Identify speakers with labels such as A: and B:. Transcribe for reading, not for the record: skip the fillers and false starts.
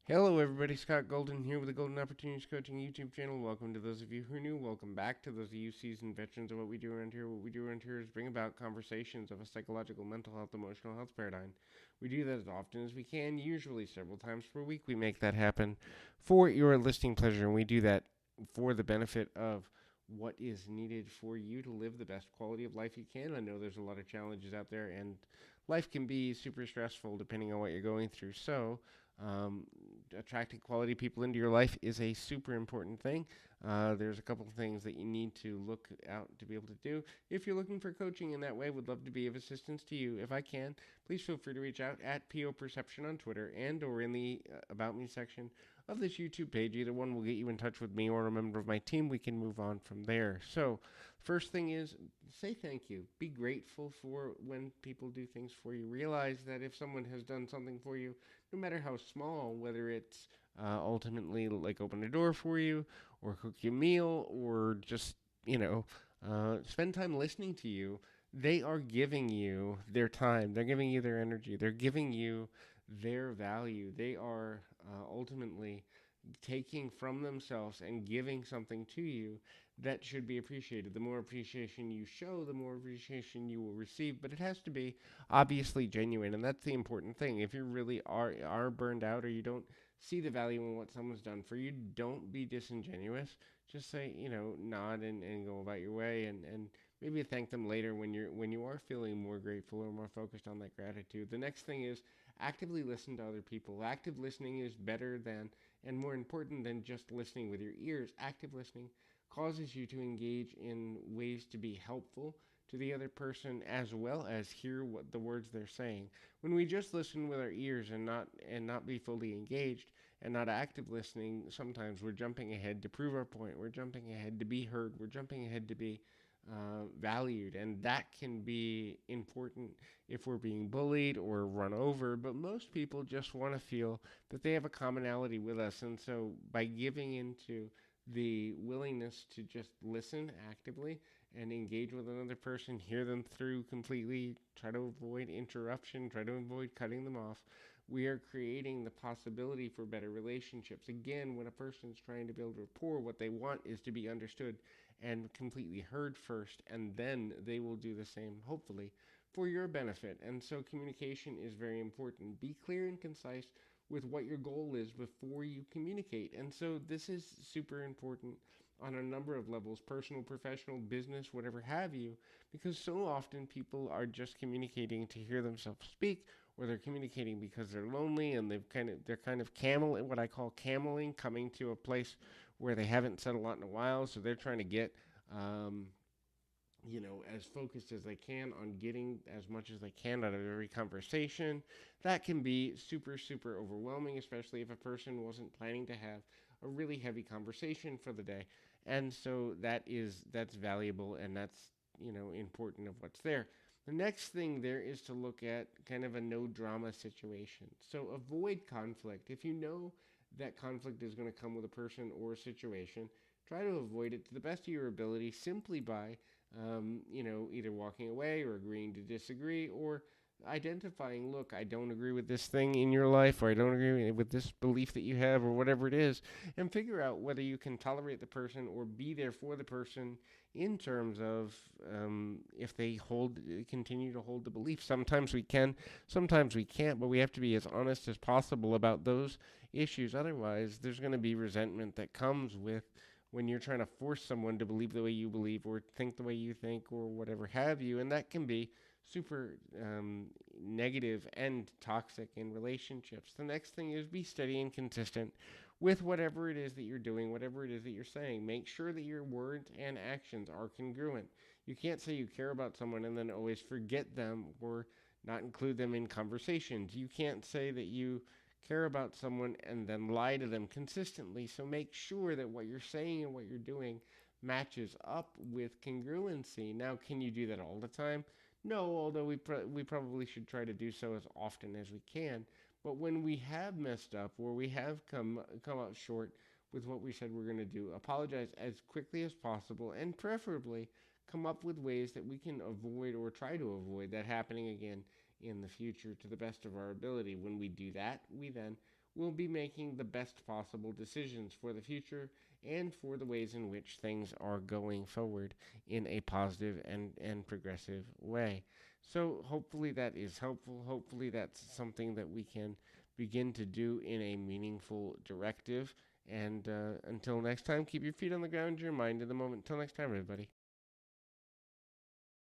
A: Hello, everybody. Scott Golden here with the Golden Opportunities Coaching YouTube channel. Welcome to those of you who are new. Welcome back to those of you seasoned veterans of what we do around here. What we do around here is bring about conversations of a psychological, mental health, emotional health paradigm. We do that as often as we can, usually several times per week. We make that happen for your listening pleasure, and we do that for the benefit of what is needed for you to live the best quality of life you can. I know there's a lot of challenges out there, and life can be super stressful depending on what you're going through. So, um, attracting quality people into your life is a super important thing. There's a couple of things that you need to look out to be able to do. If you're looking for coaching in that way, would love to be of assistance to you. If I can, please feel free to reach out at PO Perception on Twitter and or in the About Me section of this YouTube page. Either one will get you in touch with me or a member of my team. We can move on from there. So, first thing is say thank you. Be grateful for when people do things for you. Realize that if someone has done something for you, no matter how small, whether it's ultimately like open a door for you or cook you a meal or just, spend time listening to you, they are giving you their time. They're giving you their energy. They're giving you their value. They are ultimately taking from themselves and giving something to you that should be appreciated. The more appreciation you show, the more appreciation you will receive, but it has to be obviously genuine, and that's the important thing. If you really are burned out or you don't see the value in what someone's done for you, don't be disingenuous. Just say, nod and go about your way, and maybe thank them later when you are feeling more grateful or more focused on that gratitude. The next thing is actively listen to other people. Active listening is better than and more important than just listening with your ears. Active listening causes you to engage in ways to be helpful to the other person as well as hear what the words they're saying. When we just listen with our ears and not be fully engaged and not active listening, sometimes we're jumping ahead to prove our point. We're jumping ahead to be heard. We're jumping ahead to be valued, and that can be important if we're being bullied or run over. But most people just want to feel that they have a commonality with us, and so by giving into the willingness to just listen actively and engage with another person, hear them through completely, try to avoid interruption, try to avoid cutting them off, we are creating the possibility for better relationships. Again, when a person's trying to build rapport, what they want is to be understood and completely heard first, and then they will do the same, hopefully, for your benefit. And so communication is very important. Be clear and concise with what your goal is before you communicate. And so this is super important on a number of levels, personal, professional, business, whatever have you, because so often people are just communicating to hear themselves speak, or they're communicating because they're lonely and they're kind of what I call cameling, coming to a place where they haven't said a lot in a while, so they're trying to get um, as focused as they can on getting as much as they can out of every conversation. That can be super, super overwhelming, especially if a person wasn't planning to have a really heavy conversation for the day. And so that's valuable, and that's important of what's there. The next thing there is to look at kind of a no drama situation. So avoid conflict. If you know that conflict is going to come with a person or a situation, try to avoid it to the best of your ability simply by either walking away or agreeing to disagree or identifying, look, I don't agree with this thing in your life, or I don't agree with this belief that you have, or whatever it is, and figure out whether you can tolerate the person or be there for the person in terms of if they continue to hold the belief. Sometimes we can, sometimes we can't, but we have to be as honest as possible about those issues. Otherwise, there's going to be resentment that comes with when you're trying to force someone to believe the way you believe or think the way you think or whatever have you. And that can be super negative and toxic in relationships. The next thing is be steady and consistent with whatever it is that you're doing, whatever it is that you're saying. Make sure that your words and actions are congruent. You can't say you care about someone and then always forget them or not include them in conversations. You can't say that you care about someone and then lie to them consistently. So make sure that what you're saying and what you're doing matches up with congruency. Now, can you do that all the time? No, although we probably should try to do so as often as we can. But when we have messed up or we have come out short with what we said we're going to do, apologize as quickly as possible, and preferably come up with ways that we can avoid or try to avoid that happening again in the future to the best of our ability. When we do that, we then we'll be making the best possible decisions for the future and for the ways in which things are going forward in a positive and progressive way. So, hopefully, that is helpful. Hopefully, that's something that we can begin to do in a meaningful directive. And until next time, keep your feet on the ground, your mind in the moment. Until next time, everybody.